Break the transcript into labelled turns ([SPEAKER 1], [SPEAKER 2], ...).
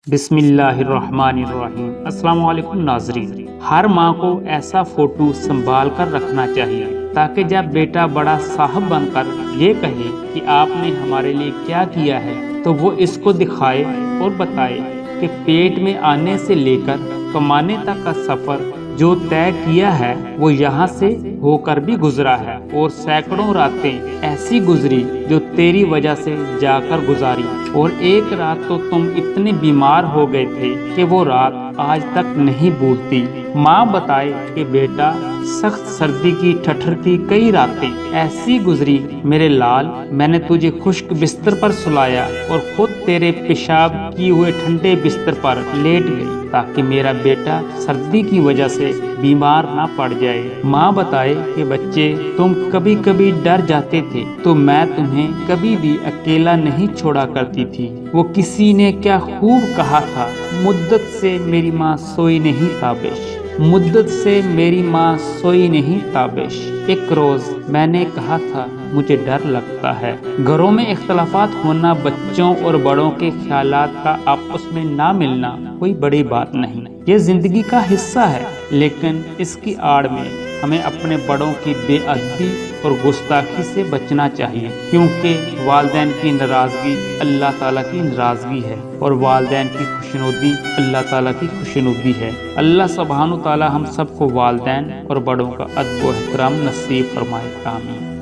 [SPEAKER 1] بسم اللہ الرحمن الرحیم۔ السلام علیکم ناظرین۔ ہر ماں کو ایسا فوٹو سنبھال کر رکھنا چاہیے تاکہ جب بیٹا بڑا صاحب بن کر یہ کہے کہ آپ نے ہمارے لیے کیا کیا ہے تو وہ اس کو دکھائے اور بتائے کہ پیٹ میں آنے سے لے کر کمانے تک کا سفر جو طے کیا ہے وہ یہاں سے ہو کر بھی گزرا ہے، اور سینکڑوں راتیں ایسی گزری جو تیری وجہ سے جا کر گزاری، اور ایک رات تو تم اتنے بیمار ہو گئے تھے کہ وہ رات آج تک نہیں بھولتی۔ ماں بتائے کہ بیٹا سخت سردی کی ٹھٹھرتی کئی راتیں ایسی گزری میرے لال، میں نے تجھے خشک بستر پر سلایا اور خود تیرے پیشاب کیے ہوئے ٹھنڈے بستر پر لیٹ گئی تاکہ میرا بیٹا سردی کی وجہ سے بیمار نہ پڑ جائے۔ ماں بتائے کہ بچے تم کبھی کبھی ڈر جاتے تھے تو میں تمہیں کبھی بھی اکیلا نہیں چھوڑا کرتی تھی۔ وہ کسی نے کیا خوب کہا تھا، مدت سے میری ماں سوئی نہیں تابش، مدت سے میری ماں سوئی نہیں تابش۔ ایک روز میں نے کہا تھا مجھے ڈر لگتا ہے۔ گھروں میں اختلافات ہونا، بچوں اور بڑوں کے خیالات کا آپس میں نہ ملنا کوئی بڑی بات نہیں، یہ زندگی کا حصہ ہے، لیکن اس کی آڑ میں ہمیں اپنے بڑوں کی بے ادبی اور گستاخی سے بچنا چاہیے، کیونکہ والدین کی ناراضگی اللہ تعالیٰ کی ناراضگی ہے، اور والدین کی خوشنودی اللہ تعالیٰ کی خوشنودی ہے۔ اللہ سبحانہ تعالیٰ ہم سب کو والدین اور بڑوں کا ادب و احترام نصیب فرمائے، آمین۔